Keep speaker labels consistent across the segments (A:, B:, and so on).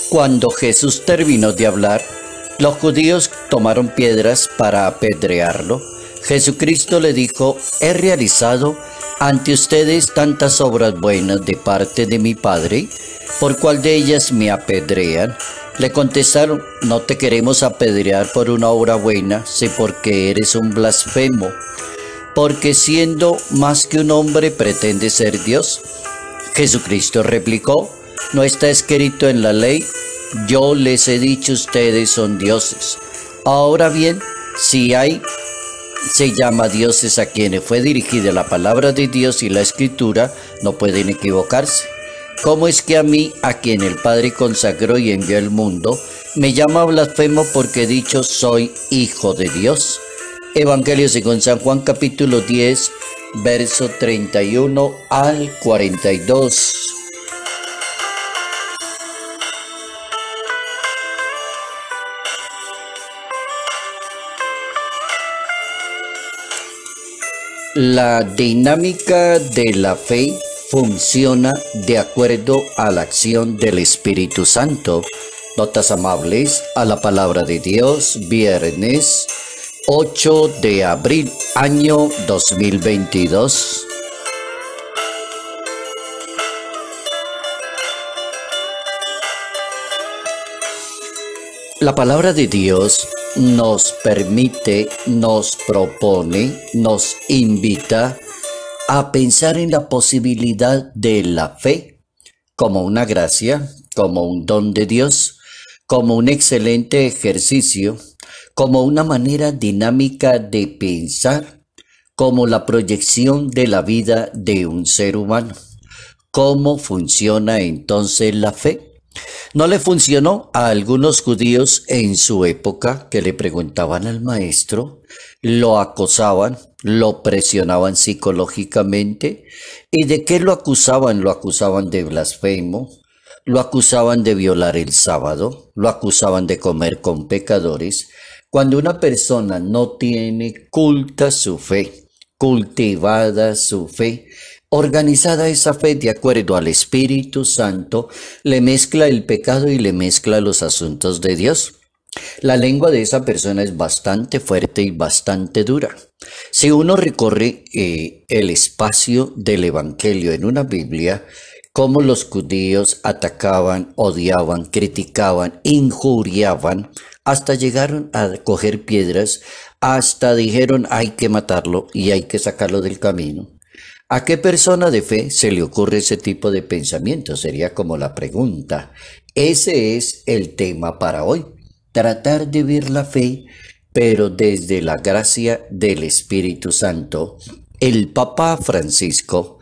A: Cuando Jesús terminó de hablar, los judíos tomaron piedras para apedrearlo. Jesucristo le dijo: he realizado ante ustedes tantas obras buenas de parte de mi Padre, ¿por cuál de ellas me apedrean? Le contestaron: no te queremos apedrear por una obra buena, sino porque eres un blasfemo, porque siendo más que un hombre pretendes ser Dios. Jesucristo replicó: no está escrito en la ley, yo les he dicho ustedes son dioses. Ahora bien, si se llama dioses a quienes fue dirigida la palabra de Dios y la Escritura, no pueden equivocarse. ¿Cómo es que a mí, a quien el Padre consagró y envió al mundo, me llama blasfemo porque he dicho soy hijo de Dios? Evangelio según San Juan, capítulo 10, verso 31 al 42. La dinámica de la fe funciona de acuerdo a la acción del Espíritu Santo. Notas amables a la palabra de Dios, viernes 8 de abril, año 2022. La palabra de Dios nos permite, nos propone, nos invita a pensar en la posibilidad de la fe como una gracia, como un don de Dios, como un excelente ejercicio, como una manera dinámica de pensar, como la proyección de la vida de un ser humano. ¿Cómo funciona entonces la fe? No le funcionó a algunos judíos en su época, que le preguntaban al maestro, lo acosaban, lo presionaban psicológicamente. ¿Y de qué lo acusaban? Lo acusaban de blasfemo, lo acusaban de violar el sábado, lo acusaban de comer con pecadores. Cuando una persona no tiene culta su fe, cultivada su fe, organizada esa fe de acuerdo al Espíritu Santo, le mezcla el pecado y le mezcla los asuntos de Dios. La lengua de esa persona es bastante fuerte y bastante dura. Si uno recorre el espacio del Evangelio en una Biblia, cómo los judíos atacaban, odiaban, criticaban, injuriaban, hasta llegaron a coger piedras, hasta dijeron hay que matarlo y hay que sacarlo del camino. ¿A qué persona de fe se le ocurre ese tipo de pensamiento? Sería como la pregunta. Ese es el tema para hoy. Tratar de ver la fe, pero desde la gracia del Espíritu Santo. El Papa Francisco,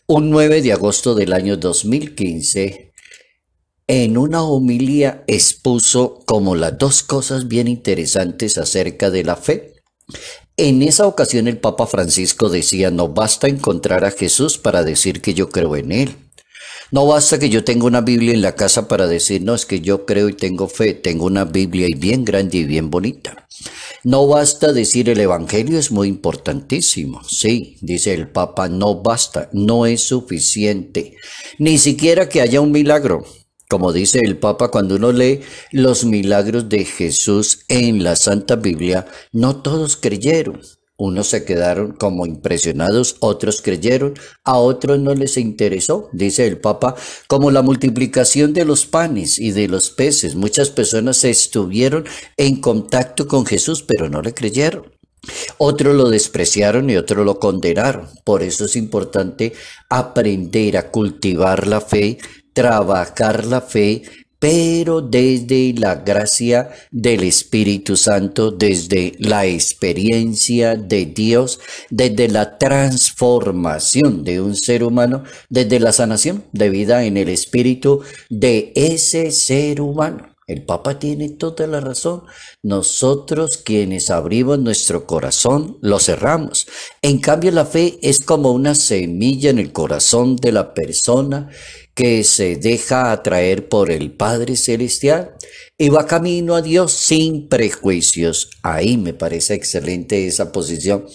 A: un 9 de agosto del año 2015, en una homilía expuso como las dos cosas bien interesantes acerca de la fe. En esa ocasión el Papa Francisco decía: no basta encontrar a Jesús para decir que yo creo en Él. No basta que yo tenga una Biblia en la casa para decir, no, es que yo creo y tengo fe, tengo una Biblia y bien grande y bien bonita. No basta decir el Evangelio es muy importantísimo. Sí, dice el Papa, no basta, no es suficiente. Ni siquiera que haya un milagro. Como dice el Papa, cuando uno lee los milagros de Jesús en la Santa Biblia, no todos creyeron. Unos se quedaron como impresionados, otros creyeron, a otros no les interesó, dice el Papa, como la multiplicación de los panes y de los peces. Muchas personas estuvieron en contacto con Jesús, pero no le creyeron. Otros lo despreciaron y otros lo condenaron. Por eso es importante aprender a cultivar la fe, trabajar la fe, pero desde la gracia del Espíritu Santo, desde la experiencia de Dios, desde la transformación de un ser humano, desde la sanación de vida en el espíritu de ese ser humano. El Papa tiene toda la razón. Nosotros quienes abrimos nuestro corazón, lo cerramos. En cambio, la fe es como una semilla en el corazón de la persona que se deja atraer por el Padre Celestial y va camino a Dios sin prejuicios. Ahí me parece excelente esa posición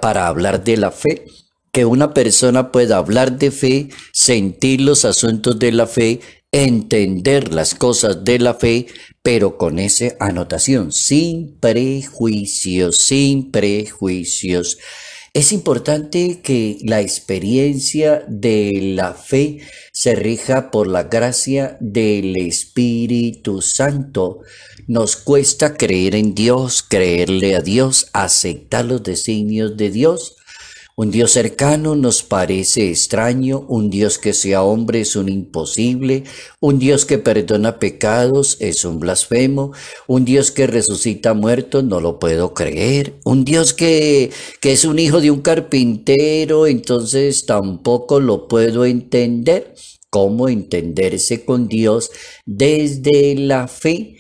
A: para hablar de la fe. Que una persona pueda hablar de fe, sentir los asuntos de la fe entender las cosas de la fe, pero con esa anotación, sin prejuicios, sin prejuicios. Es importante que la experiencia de la fe se rija por la gracia del Espíritu Santo. Nos cuesta creer en Dios, creerle a Dios, aceptar los designios de Dios. Un Dios cercano nos parece extraño, un Dios que sea hombre es un imposible, un Dios que perdona pecados es un blasfemo, un Dios que resucita muertos no lo puedo creer, un Dios que es un hijo de un carpintero, entonces tampoco lo puedo entender. ¿Cómo entenderse con Dios desde la fe?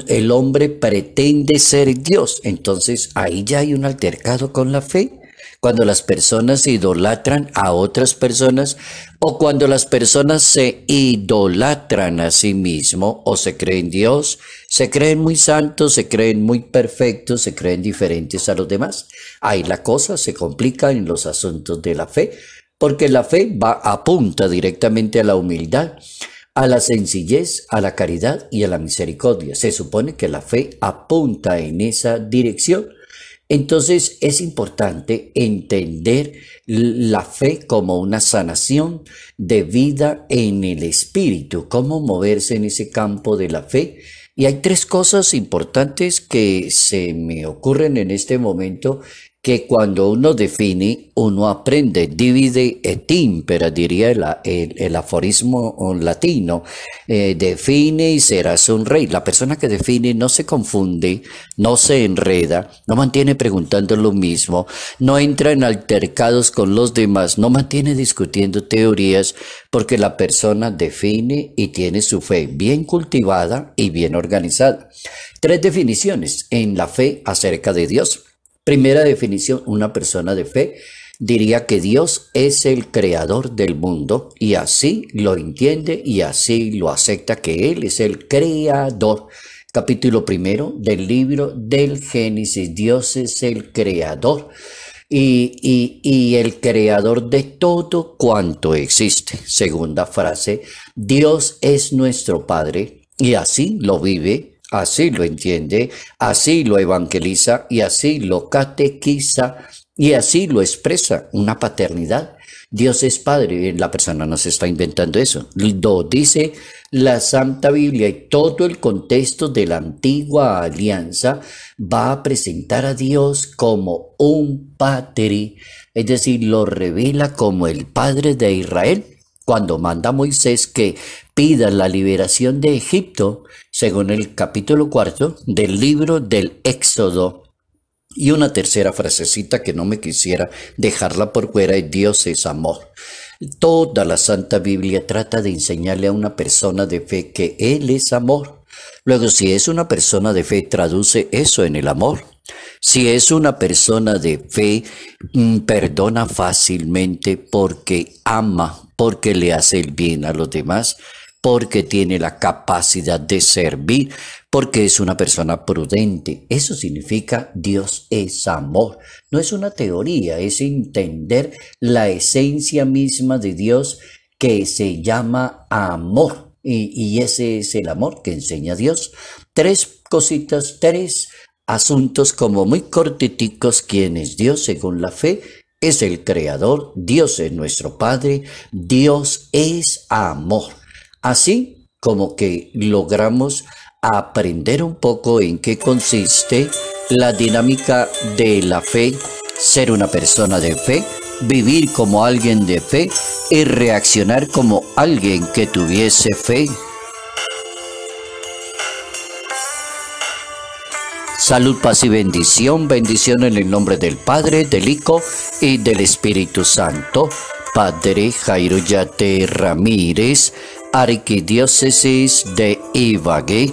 A: El hombre pretende ser Dios, entonces ahí ya hay un altercado con la fe. Cuando las personas idolatran a otras personas o cuando las personas se idolatran a sí mismos o se creen Dios, se creen muy santos, se creen muy perfectos, se creen diferentes a los demás. Ahí la cosa se complica en los asuntos de la fe, porque la fe apunta directamente a la humildad, a la sencillez, a la caridad y a la misericordia. Se supone que la fe apunta en esa dirección. Entonces es importante entender la fe como una sanación de vida en el espíritu, cómo moverse en ese campo de la fe. Y hay tres cosas importantes que se me ocurren en este momento, que cuando uno define, uno aprende, divide et impera, diría el aforismo latino, define y serás un rey. La persona que define no se confunde, no se enreda, no mantiene preguntando lo mismo, no entra en altercados con los demás, no mantiene discutiendo teorías, porque la persona define y tiene su fe bien cultivada y bien organizada. Tres definiciones en la fe acerca de Dios. Primera definición, una persona de fe diría que Dios es el creador del mundo y así lo entiende y así lo acepta, que Él es el creador. Capítulo 1 del libro del Génesis, Dios es el creador y el creador de todo cuanto existe. Segunda frase, Dios es nuestro Padre y así lo vive. Así lo entiende, así lo evangeliza y así lo catequiza y así lo expresa, una paternidad. Dios es Padre, la persona no se está inventando eso. Lo dice la Santa Biblia y todo el contexto de la antigua alianza va a presentar a Dios como un Padre, es decir, lo revela como el Padre de Israel. Cuando manda a Moisés que pida la liberación de Egipto, según el capítulo 4 del libro del Éxodo. Y una tercera frasecita que no me quisiera dejarla por fuera es Dios es amor. Toda la Santa Biblia trata de enseñarle a una persona de fe que Él es amor. Luego, si es una persona de fe, traduce eso en el amor. Si es una persona de fe, perdona fácilmente porque ama, porque le hace el bien a los demás, porque tiene la capacidad de servir, porque es una persona prudente. Eso significa Dios es amor. No es una teoría, es entender la esencia misma de Dios, que se llama amor. Y ese es el amor que enseña Dios. Tres cositas, tres asuntos como muy cortiticos. ¿Quién es Dios según la fe? Es el creador, Dios es nuestro Padre, Dios es amor. Así como que logramos aprender un poco en qué consiste la dinámica de la fe, ser una persona de fe, vivir como alguien de fe y reaccionar como alguien que tuviese fe. Salud, paz y bendición. Bendición en el nombre del Padre, del Hijo y del Espíritu Santo. Padre Jairo Yate Ramírez, Arquidiócesis de Ibagué.